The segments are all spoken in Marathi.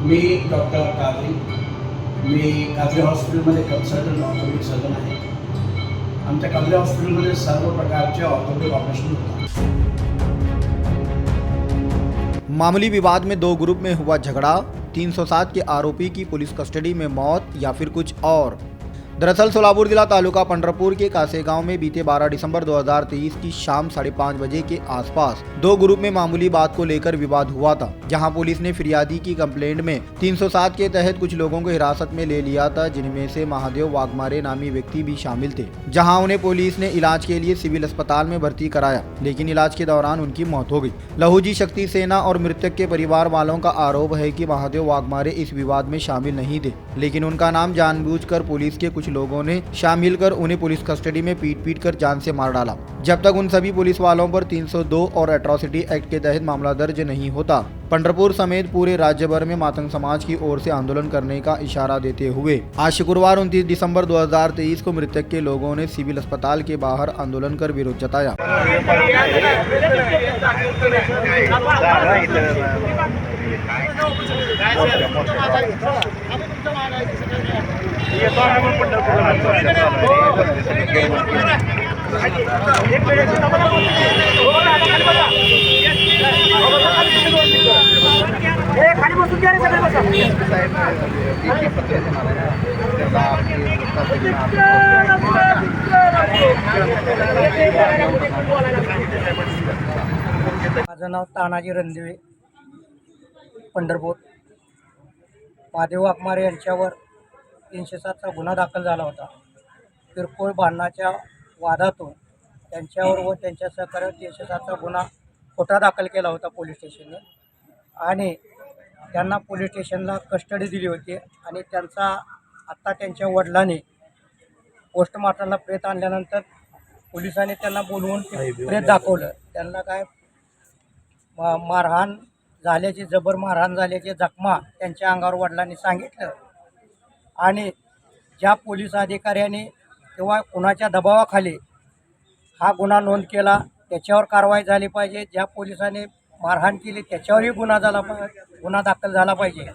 मी डॉक्टर कादरी, मी कादरी हॉस्पिटलमध्ये कन्सल्टंट ऑर्थोपेडिक सर्जन आहे। आमच्या कादरी हॉस्पिटलमध्ये सर्व प्रकारचे ऑर्थोपेडिक ऑपरेशन होतात। मामूली विवाद में दो ग्रुप में हुआ झगड़ा, 307 के आरोपी की पुलिस कस्टडी में मौत या फिर कुछ और। दरअसल सोलापुर जिला तालुका पंढरपुर के कासे गांव में बीते 12 दिसंबर 2023 की शाम 5:30 बजे के आसपास दो ग्रुप में मामूली बात को लेकर विवाद हुआ था, जहां पुलिस ने फिरियादी की कंप्लेंट में 307 के तहत कुछ लोगों को हिरासत में ले लिया था, जिनमें से महादेव वाघमारे नामी व्यक्ति भी शामिल थे। जहां उन्हें पुलिस ने इलाज के लिए सिविल अस्पताल में भर्ती कराया, लेकिन इलाज के दौरान उनकी मौत हो गई। लहूजी शक्ति सेना और मृतक के परिवार वालों का आरोप है कि महादेव वाघमारे इस विवाद में शामिल नहीं थे, लेकिन उनका नाम जानबूझकर पुलिस के कुछ लोगों ने शामिल कर उन्हें पुलिस कस्टडी में पीट कर जान से मार डाला। जब तक उन सभी पुलिस वालों पर 302 और एट्रॉसिटी एक्ट के तहत मामला दर्ज नहीं होता, पंढरपुर समेत पूरे राज्य भर में मातंग समाज की ओर से आंदोलन करने का इशारा देते हुए आज शुक्रवार 29 दिसंबर 2023 को मृतक के लोगों ने सिविल अस्पताल के बाहर आंदोलन कर विरोध जताया। माझं नाव तानाजी रणदिवे, पंढरपूर। महादेव वाघमारे यांच्यावर 307चा गुन्हा दाखल झाला होता। किरकोळ भांडणाच्या वादातून त्यांच्यावर व त्यांच्या सहकार्यावर 307चा गुन्हा खोटा दाखल केला होता पोलीस स्टेशनने, आणि त्यांना पोलीस स्टेशनला कस्टडी दिली होती। आणि त्यांचा आत्ता त्यांच्या वडिलांनी पोस्टमार्टमला प्रेत आणल्यानंतर पोलिसांनी त्यांना बोलवून प्रेत दाखवलं। त्यांना काय मारहाण झाल्याची, जबर मारहाण झाल्याची जखमा त्यांच्या अंगावर वडिलांनी सांगितलं, आणि ज्या पोलीस अधिकाऱ्यांनी किंवा कुणाच्या दबावाखाली हा गुन्हा नोंद केला त्याच्यावर कारवाई झाली पाहिजे। ज्या पोलिसांनी मारहाण केली त्याच्यावरही गुन्हा दाखल झाला पाहिजे,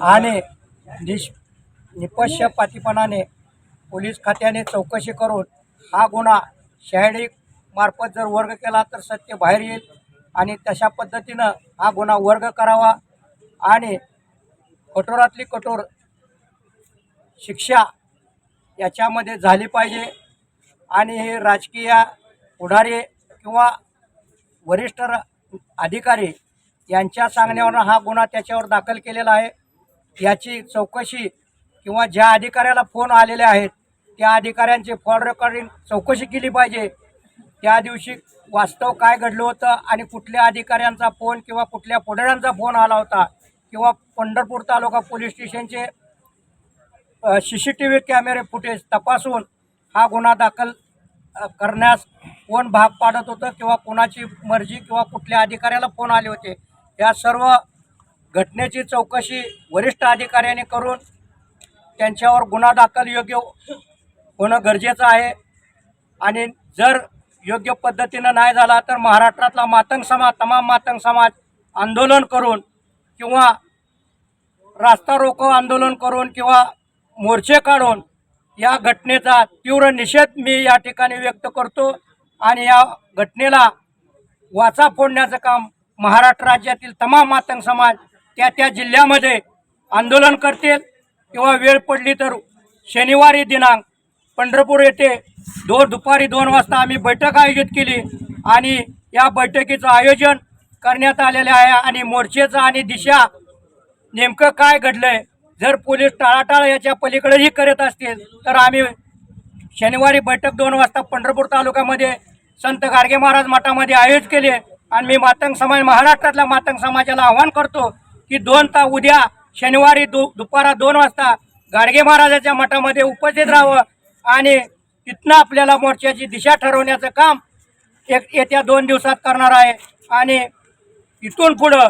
आणि निपक्षपातीपणाने पोलीस खात्याने चौकशी करून हा गुन्हा शहाडी मार्फत जर वर्ग केला तर सत्य बाहेर येईल, आणि तशा पद्धतीनं हा गुन्हा वर्ग करावा आणि कठोरातली कठोर शिक्षा याच्यामध्ये झाली पाहिजे। आणि हे राजकीय पुढारी किंवा वरिष्ठ अधिकारी यांच्या सांगण्यावरून हा गुन्हा त्याच्यावर दाखल केलेला आहे। याची चौकशी किंवा ज्या अधिकाऱ्याला फोन आलेले आहेत त्या अधिकाऱ्यांचे फोन रेकॉर्डिंग चौकशी केली पाहिजे। त्या दिवशी वास्तव काय घडलं होतं आणि कुठल्या अधिकाऱ्यांचा फोन किंवा कुठल्या पुढाऱ्यांचा फोन आला होता, किंवा पंढरपूर तालुका पोलीस स्टेशनचे CCTV कॅमेरे फुटेज तपासून हा गुन्हा दाखल करण्यास कोण भाग पाडत होतं किंवा कोणाची मर्जी किंवा कुठल्या अधिकाऱ्याला फोन आले होते, या सर्व घटनेची चौकशी वरिष्ठ अधिकाऱ्यांनी करून त्यांच्यावर गुन्हा दाखल योग्य होणं गरजेचं आहे। आणि जर योग्य पद्धतीनं नाही झाला तर महाराष्ट्रातला तमाम मातंग समाज आंदोलन करून किंवा रास्ता रोको आंदोलन करून किंवा मोर्चे काढून या घटनेचा तीव्र निषेध मी या ठिकाणी व्यक्त करतो, आणि या घटनेला वाचा फोडण्याचं काम महाराष्ट्र राज्यातील तमाम मातंग समाज त्या जिल्ह्यामध्ये आंदोलन करतील, किंवा वेळ पडली तर शनिवारी दिनांक पंढरपूर येथे दुपारी 2 वाजता आम्ही बैठक आयोजित केली, आणि या बैठकीचं आयोजन करण्यात आलेले आहे। आणि मोर्चेचं आणि दिशा नेमकं काय घडलंय, जर पोलीस टाळाटाळ याच्या पलीकडेही करत असतील तर आम्ही शनिवारी बैठक 2 वाजता पंढरपूर तालुक्यामध्ये संत गाडगे महाराज मठामध्ये आयोजित केली। आणि मी मातंग समाज, महाराष्ट्रातल्या मातंग समाजाला आवाहन करतो की उद्या शनिवारी दुपारा 2 वाजता गाडगे महाराजाच्या मठामध्ये उपस्थित राहावं, आणि तिथनं आपल्याला मोर्चाची दिशा ठरवण्याचं काम येत्या 2 दिवसात करणार आहे। आणि इथून पुढं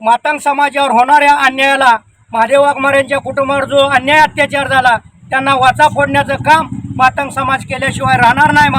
मातंग समाजावर होणाऱ्या अन्यायाला, महादेव वाघमारे यांच्या कुटुंबावर जो अन्याय अत्याचार झाला त्यांना वाचा फोडण्याचं काम मातंग समाज केल्याशिवाय राहणार नाही।